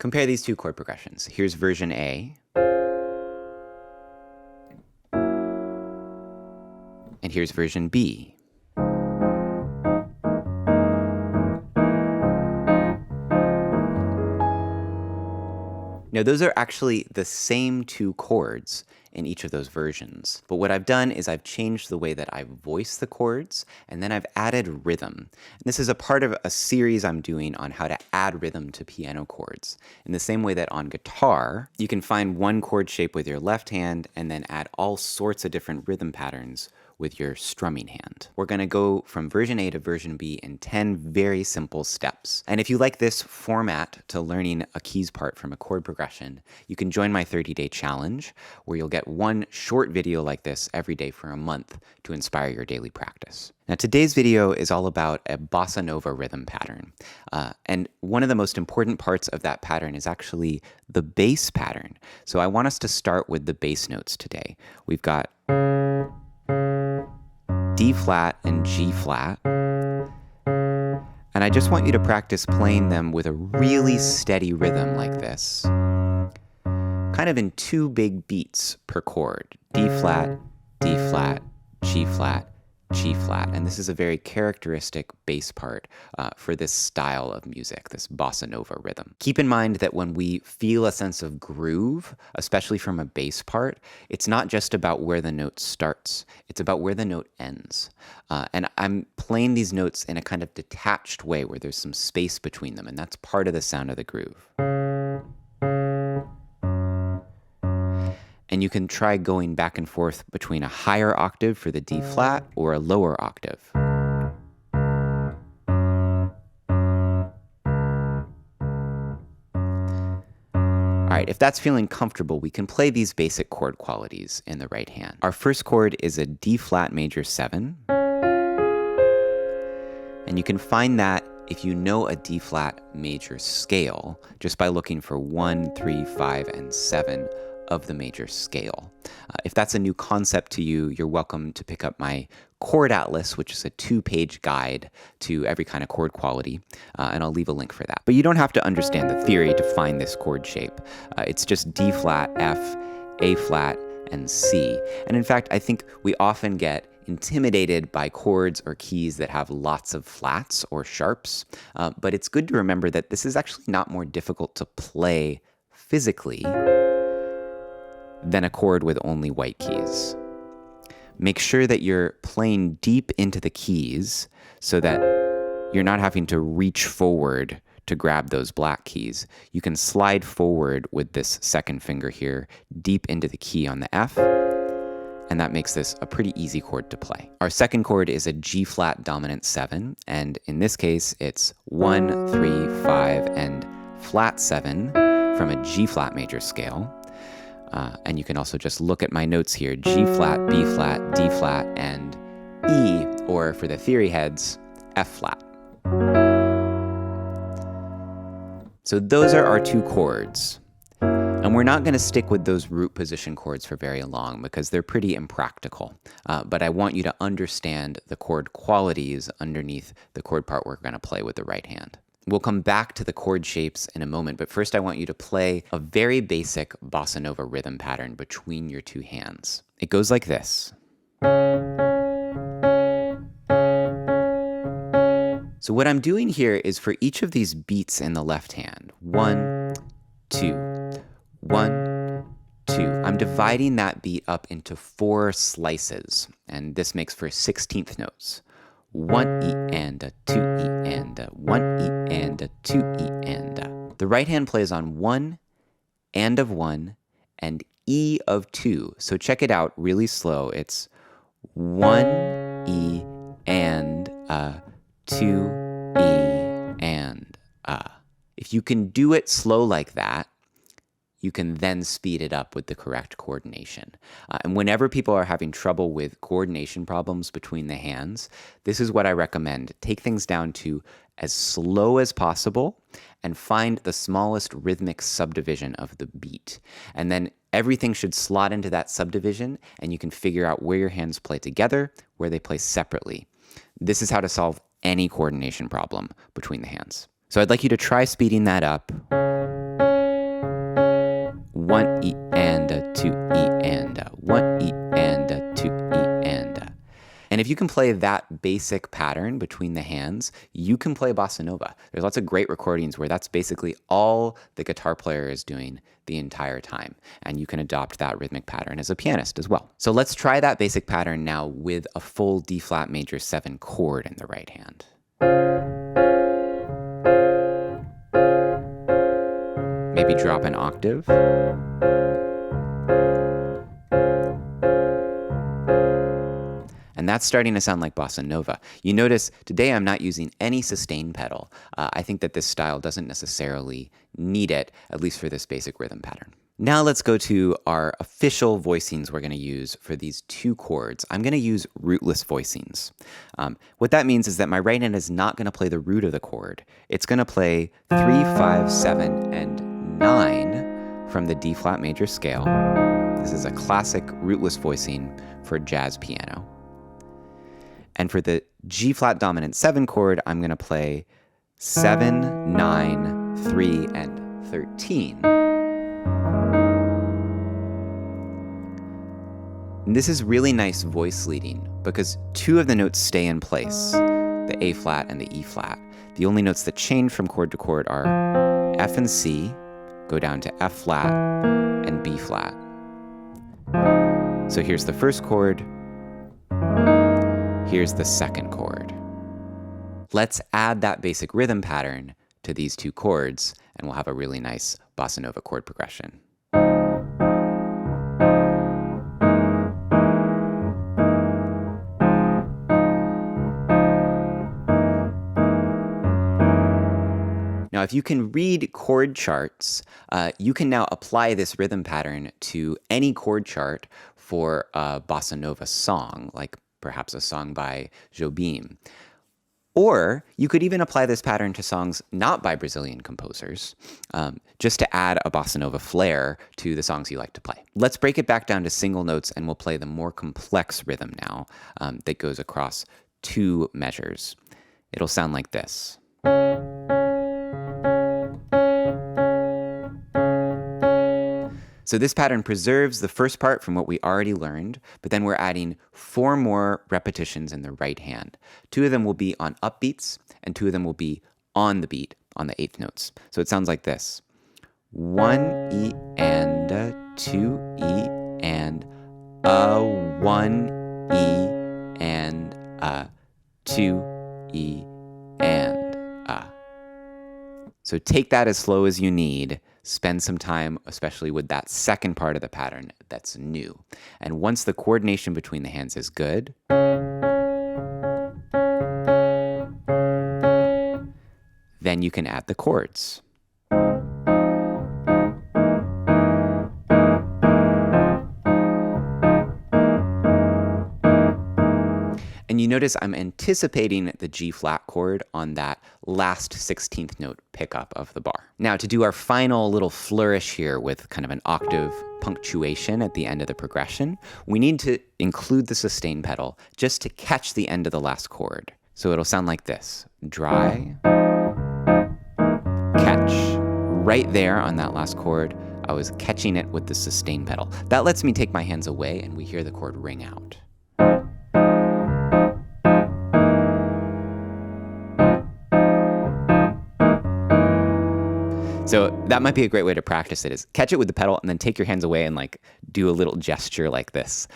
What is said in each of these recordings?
Compare these two chord progressions. Here's version A. And here's version B. Now, those are actually the same two chords in each of those versions. But what I've done is I've changed the way that I voice the chords, and then I've added rhythm. And this is a part of a series I'm doing on how to add rhythm to piano chords. In the same way that on guitar, you can find one chord shape with your left hand and then add all sorts of different rhythm patterns with your strumming hand. We're going to go from version A to version B in 10 very simple steps. And if you like this format to learning a keys part from a chord progression, you can join my 30-day challenge, where you'll get one short video like this every day for a month to inspire your daily practice. Now, today's video is all about a bossa nova rhythm pattern. And one of the most important parts of that pattern is actually the bass pattern. So I want us to start with the bass notes today. We've got D flat and G flat. And I just want you to practice playing them with a really steady rhythm like this. Kind of in two big beats per chord. D flat, G flat, G flat. And this is a very characteristic bass part for this style of music, this bossa nova rhythm. Keep in mind that when we feel a sense of groove, especially from a bass part, it's not just about where the note starts, it's about where the note ends. And I'm playing these notes in a kind of detached way where there's some space between them, and that's part of the sound of the groove. And you can try going back and forth between a higher octave for the D flat or a lower octave. All right, if that's feeling comfortable, we can play these basic chord qualities in the right hand. Our first chord is a D flat major 7. And you can find that if you know a D flat major scale, just by looking for 1, 3, 5, and 7 of the major scale. If that's a new concept to you, you're welcome to pick up my chord atlas, which is a 2-page guide to every kind of chord quality, and I'll leave a link for that. But you don't have to understand the theory to find this chord shape. It's just D flat, F, A flat, and C. And in fact, I think we often get intimidated by chords or keys that have lots of flats or sharps, but it's good to remember that this is actually not more difficult to play physically than a chord with only white keys. Make sure that you're playing deep into the keys so that you're not having to reach forward to grab those black keys. You can slide forward with this second finger here deep into the key on the F, and that makes this a pretty easy chord to play. Our second chord is a G flat dominant 7, and in this case it's 1, 3, 5, and flat 7 from a G flat major scale. And you can also just look at my notes here, G flat, B flat, D flat, and E, or for the theory heads, F flat. So those are our two chords. And we're not going to stick with those root position chords for very long because they're pretty impractical. But I want you to understand the chord qualities underneath the chord part we're going to play with the right hand. We'll come back to the chord shapes in a moment, but first I want you to play a very basic bossa nova rhythm pattern between your two hands. It goes like this. So what I'm doing here is for each of these beats in the left hand, 1, 2, 1, 2. I'm dividing that beat up into 4 slices, and this makes for 16th notes. 1 E and a 2 E and a 1 E and a 2 E and a. The right hand plays on 1 and of 1 and E of 2. So check it out really slow. It's 1 E and a 2 E and a. If you can do it slow like that, you can then speed it up with the correct coordination. And whenever people are having trouble with coordination problems between the hands, this is what I recommend. Take things down to as slow as possible and find the smallest rhythmic subdivision of the beat. And then everything should slot into that subdivision, and you can figure out where your hands play together, where they play separately. This is how to solve any coordination problem between the hands. So I'd like you to try speeding that up. 1 E and a 2 E and a 1 E and a 2 E and a. And if you can play that basic pattern between the hands, you can play bossa nova. There's lots of great recordings where that's basically all the guitar player is doing the entire time. And you can adopt that rhythmic pattern as a pianist as well. So let's try that basic pattern now with a full D flat major 7 chord in the right hand. Maybe drop an octave. And that's starting to sound like bossa nova. You notice today I'm not using any sustain pedal. I think that this style doesn't necessarily need it, at least for this basic rhythm pattern. Now let's go to our official voicings we're going to use for these 2 chords. I'm going to use rootless voicings. What that means is that my right hand is not going to play the root of the chord. It's going to play 3, 5, 7, and 9 from the D flat major scale. This is a classic rootless voicing for jazz piano. And for the G flat dominant 7 chord, I'm going to play 7, 9, 3, and 13. And this is really nice voice leading because 2 of the notes stay in place, the A flat and the E flat. The only notes that change from chord to chord are F and C, go down to F flat and B flat. So here's the first chord. Here's the second chord. Let's add that basic rhythm pattern to these 2 chords, and we'll have a really nice bossa nova chord progression. Now, if you can read chord charts, you can now apply this rhythm pattern to any chord chart for a bossa nova song, like perhaps a song by Jobim. Or you could even apply this pattern to songs not by Brazilian composers, just to add a bossa nova flair to the songs you like to play. Let's break it back down to single notes, and we'll play the more complex rhythm now that goes across 2 measures. It'll sound like this. So this pattern preserves the first part from what we already learned, but then we're adding 4 more repetitions in the right hand. 2 of them will be on upbeats, and 2 of them will be on the beat, on the 8th notes. So it sounds like this. 1 E and a 2 E and a 1 E and a 2 E and a. So take that as slow as you need. Spend some time, especially with that second part of the pattern that's new. And once the coordination between the hands is good, then you can add the chords. And you notice I'm anticipating the G flat chord on that last 16th note pickup of the bar. Now, to do our final little flourish here with kind of an octave punctuation at the end of the progression, we need to include the sustain pedal just to catch the end of the last chord. So it'll sound like this. Dry, catch. Right there on that last chord, I was catching it with the sustain pedal. That lets me take my hands away and we hear the chord ring out. So that might be a great way to practice it, is catch it with the pedal and then take your hands away and like do a little gesture like this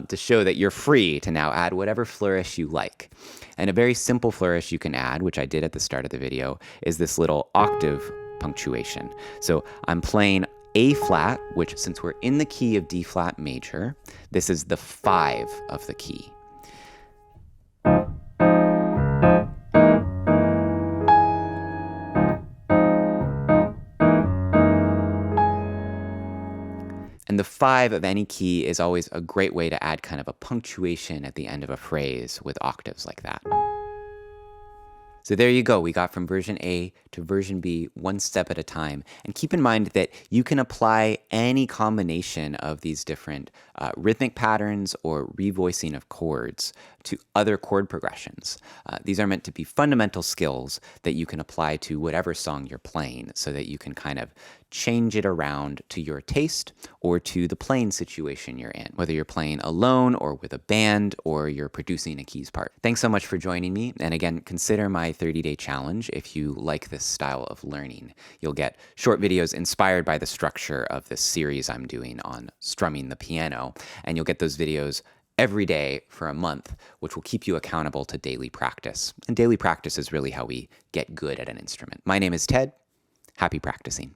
to show that you're free to now add whatever flourish you like. And a very simple flourish you can add, which I did at the start of the video, is this little octave punctuation. So I'm playing A flat, which since we're in the key of D flat major, this is the 5 of the key. And the 5 of any key is always a great way to add kind of a punctuation at the end of a phrase with octaves like that. So there you go. We got from version A to version B one step at a time. And keep in mind that you can apply any combination of these different rhythmic patterns or revoicing of chords to other chord progressions. These are meant to be fundamental skills that you can apply to whatever song you're playing so that you can kind of change it around to your taste or to the playing situation you're in, whether you're playing alone or with a band or you're producing a keys part. Thanks so much for joining me. And again, consider my 30-day challenge if you like this style of learning. You'll get short videos inspired by the structure of this series I'm doing on strumming the piano, and you'll get those videos every day for a month, which will keep you accountable to daily practice. And daily practice is really how we get good at an instrument. My name is Ted. Happy practicing.